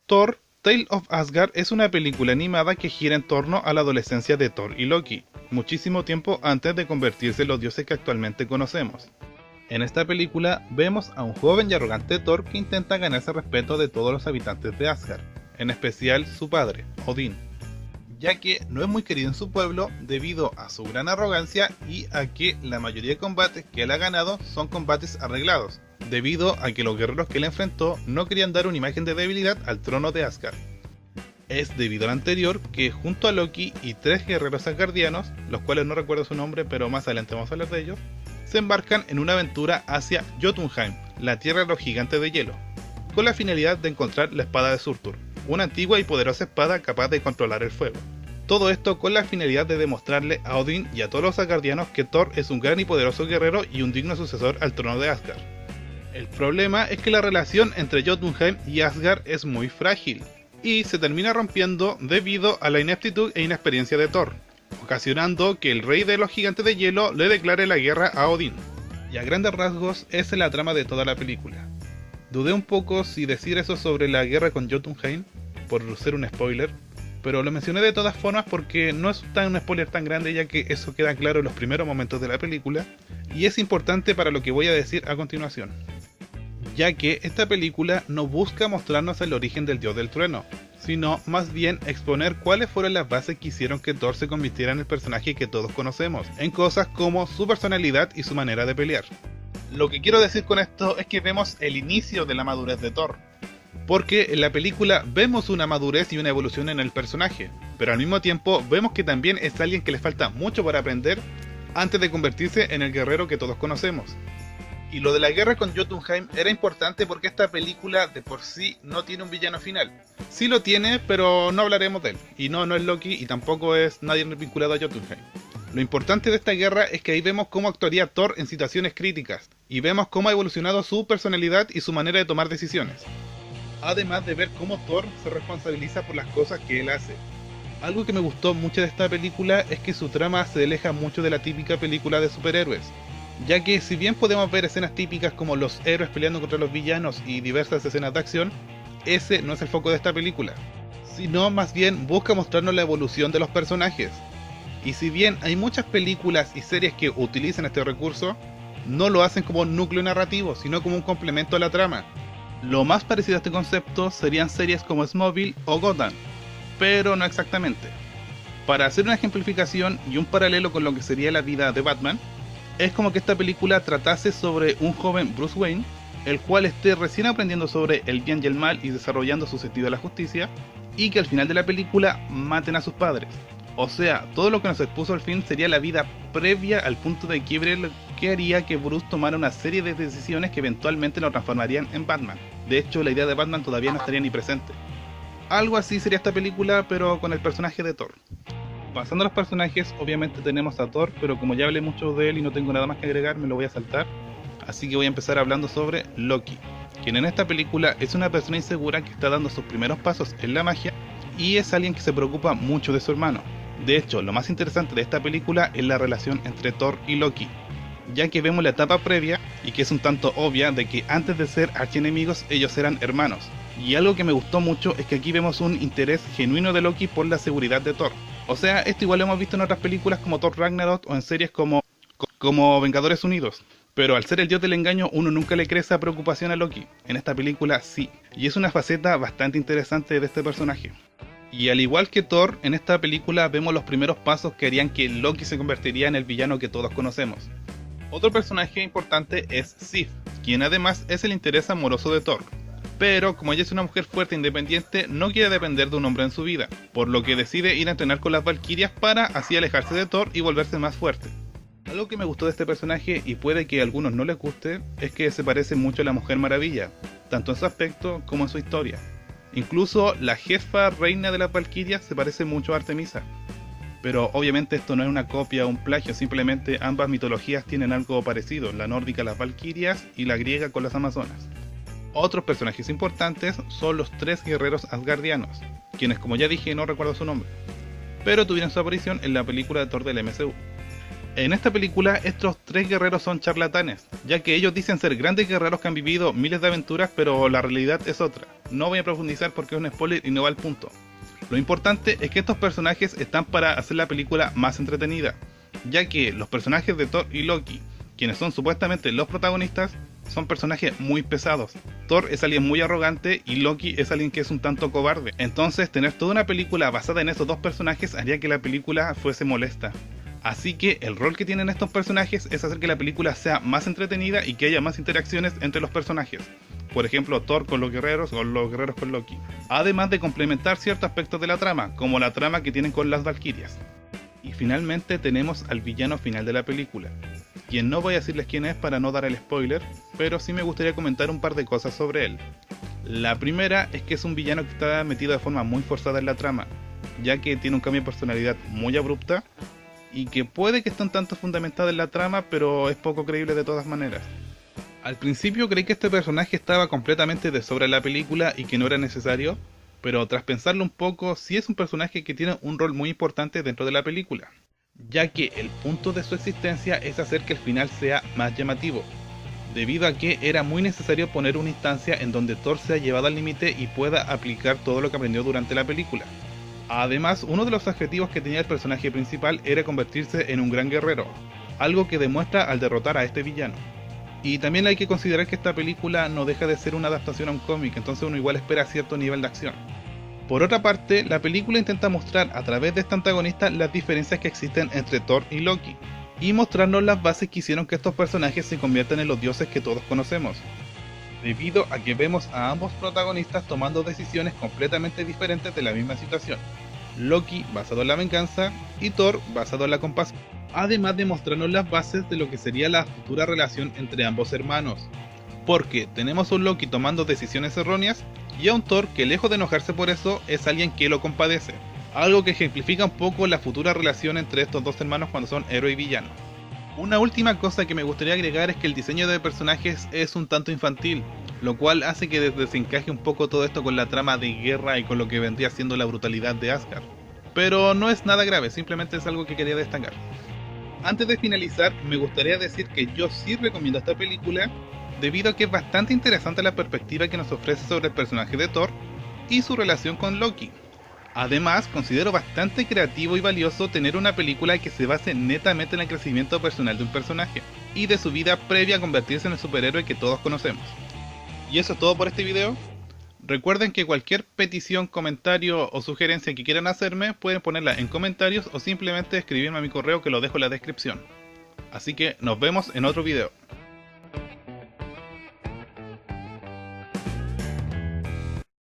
Thor, Tale of Asgard es una película animada que gira en torno a la adolescencia de Thor y Loki, muchísimo tiempo antes de convertirse en los dioses que actualmente conocemos. En esta película vemos a un joven y arrogante Thor que intenta ganarse el respeto de todos los habitantes de Asgard, en especial su padre, Odín, ya que no es muy querido en su pueblo debido a su gran arrogancia y a que la mayoría de combates que él ha ganado son combates arreglados, debido a que los guerreros que él enfrentó no querían dar una imagen de debilidad al trono de Asgard. Es debido al anterior que junto a Loki y 3 guerreros asgardianos, los cuales no recuerdo su nombre pero más adelante vamos a hablar de ellos, se embarcan en una aventura hacia Jotunheim, la tierra de los gigantes de hielo, con la finalidad de encontrar la espada de Surtur, una antigua y poderosa espada capaz de controlar el fuego. Todo esto con la finalidad de demostrarle a Odín y a todos los asgardianos que Thor es un gran y poderoso guerrero y un digno sucesor al trono de Asgard. El problema es que la relación entre Jotunheim y Asgard es muy frágil, y se termina rompiendo debido a la ineptitud e inexperiencia de Thor, ocasionando que el rey de los gigantes de hielo le declare la guerra a Odín. Y a grandes rasgos esa es la trama de toda la película. Dudé un poco si decir eso sobre la guerra con Jotunheim, por ser un spoiler, pero lo mencioné de todas formas porque no es un spoiler tan grande, ya que eso queda claro en los primeros momentos de la película, y es importante para lo que voy a decir a continuación, ya que esta película no busca mostrarnos el origen del dios del trueno, sino más bien exponer cuáles fueron las bases que hicieron que Thor se convirtiera en el personaje que todos conocemos, en cosas como su personalidad y su manera de pelear. Lo que quiero decir con esto es que vemos el inicio de la madurez de Thor, porque en la película vemos una madurez y una evolución en el personaje, pero al mismo tiempo vemos que también es alguien que le falta mucho por aprender antes de convertirse en el guerrero que todos conocemos. Y lo de la guerra con Jotunheim era importante porque esta película de por sí no tiene un villano final. Sí lo tiene, pero no hablaremos de él. Y no es Loki y tampoco es nadie vinculado a Jotunheim. Lo importante de esta guerra es que ahí vemos cómo actuaría Thor en situaciones críticas. Y vemos cómo ha evolucionado su personalidad y su manera de tomar decisiones. Además de ver cómo Thor se responsabiliza por las cosas que él hace. Algo que me gustó mucho de esta película es que su trama se aleja mucho de la típica película de superhéroes, ya que si bien podemos ver escenas típicas como los héroes peleando contra los villanos y diversas escenas de acción, ese no es el foco de esta película, sino más bien busca mostrarnos la evolución de los personajes. Y si bien hay muchas películas y series que utilizan este recurso, no lo hacen como un núcleo narrativo, sino como un complemento a la trama. Lo más parecido a este concepto serían series como Smallville o Gotham, pero no exactamente. Para hacer una ejemplificación y un paralelo con lo que sería la vida de Batman, es como que esta película tratase sobre un joven Bruce Wayne, el cual esté recién aprendiendo sobre el bien y el mal y desarrollando su sentido de la justicia, y que al final de la película maten a sus padres. O sea, todo lo que nos expuso al fin sería la vida previa al punto de quiebre que haría que Bruce tomara una serie de decisiones que eventualmente lo transformarían en Batman. De hecho, la idea de Batman todavía no estaría ni presente. Algo así sería esta película, pero con el personaje de Thor. Pasando a los personajes, obviamente tenemos a Thor, pero como ya hablé mucho de él y no tengo nada más que agregar, me lo voy a saltar. Así que voy a empezar hablando sobre Loki, quien en esta película es una persona insegura que está dando sus primeros pasos en la magia y es alguien que se preocupa mucho de su hermano. De hecho, lo más interesante de esta película es la relación entre Thor y Loki, ya que vemos la etapa previa y que es un tanto obvia de que antes de ser archienemigos ellos eran hermanos. Y algo que me gustó mucho es que aquí vemos un interés genuino de Loki por la seguridad de Thor. O sea, esto igual lo hemos visto en otras películas como Thor Ragnarok o en series como Vengadores Unidos. Pero al ser el dios del engaño uno nunca le cree esa preocupación a Loki. En esta película sí. Y es una faceta bastante interesante de este personaje. Y al igual que Thor, en esta película vemos los primeros pasos que harían que Loki se convertiría en el villano que todos conocemos. Otro personaje importante es Sif, quien además es el interés amoroso de Thor. Pero como ella es una mujer fuerte e independiente, no quiere depender de un hombre en su vida, por lo que decide ir a entrenar con las Valquirias para así alejarse de Thor y volverse más fuerte. Algo que me gustó de este personaje, y puede que a algunos no les guste, es que se parece mucho a la Mujer Maravilla, tanto en su aspecto como en su historia. Incluso la jefa reina de las Valquirias se parece mucho a Artemisa. Pero obviamente esto no es una copia o un plagio, simplemente ambas mitologías tienen algo parecido, la nórdica las Valquirias y la griega con las Amazonas. Otros personajes importantes son los 3 guerreros asgardianos, quienes como ya dije no recuerdo su nombre, pero tuvieron su aparición en la película de Thor del MCU. En esta película, estos tres guerreros son charlatanes, ya que ellos dicen ser grandes guerreros que han vivido miles de aventuras, pero la realidad es otra. No voy a profundizar porque es un spoiler y no va al punto. Lo importante es que estos personajes están para hacer la película más entretenida, ya que los personajes de Thor y Loki, quienes son supuestamente los protagonistas, son personajes muy pesados. Thor es alguien muy arrogante y Loki es alguien que es un tanto cobarde. Entonces, tener toda una película basada en esos dos personajes haría que la película fuese molesta. Así que el rol que tienen estos personajes es hacer que la película sea más entretenida y que haya más interacciones entre los personajes. Por ejemplo, Thor con los guerreros o los guerreros con Loki. Además de complementar ciertos aspectos de la trama, como la trama que tienen con las Valquirias. Y finalmente tenemos al villano final de la película, quien no voy a decirles quién es para no dar el spoiler, pero sí me gustaría comentar un par de cosas sobre él. La primera es que es un villano que está metido de forma muy forzada en la trama, ya que tiene un cambio de personalidad muy abrupta, y que puede que esté un tanto fundamentada en la trama, pero es poco creíble de todas maneras. Al principio creí que este personaje estaba completamente de sobra en la película y que no era necesario, pero tras pensarlo un poco, sí es un personaje que tiene un rol muy importante dentro de la película, ya que el punto de su existencia es hacer que el final sea más llamativo, debido a que era muy necesario poner una instancia en donde Thor sea llevado al límite y pueda aplicar todo lo que aprendió durante la película. Además, uno de los objetivos que tenía el personaje principal era convertirse en un gran guerrero, algo que demuestra al derrotar a este villano. Y también hay que considerar que esta película no deja de ser una adaptación a un cómic, entonces uno igual espera cierto nivel de acción. Por otra parte, la película intenta mostrar a través de este antagonista las diferencias que existen entre Thor y Loki, y mostrarnos las bases que hicieron que estos personajes se conviertan en los dioses que todos conocemos, debido a que vemos a ambos protagonistas tomando decisiones completamente diferentes de la misma situación. Loki basado en la venganza y Thor basado en la compasión, además de mostrarnos las bases de lo que sería la futura relación entre ambos hermanos, porque tenemos a un Loki tomando decisiones erróneas y a un Thor que, lejos de enojarse por eso, es alguien que lo compadece, algo que ejemplifica un poco la futura relación entre estos dos hermanos cuando son héroe y villano. Una última cosa que me gustaría agregar es que el diseño de personajes es un tanto infantil, lo cual hace que desencaje un poco todo esto con la trama de guerra y con lo que vendría siendo la brutalidad de Asgard. Pero no es nada grave, simplemente es algo que quería destacar. Antes de finalizar, me gustaría decir que yo sí recomiendo esta película, debido a que es bastante interesante la perspectiva que nos ofrece sobre el personaje de Thor y su relación con Loki. Además, considero bastante creativo y valioso tener una película que se base netamente en el crecimiento personal de un personaje y de su vida previa a convertirse en el superhéroe que todos conocemos. Y eso es todo por este video. Recuerden que cualquier petición, comentario o sugerencia que quieran hacerme pueden ponerla en comentarios o simplemente escribirme a mi correo que lo dejo en la descripción. Así que nos vemos en otro video.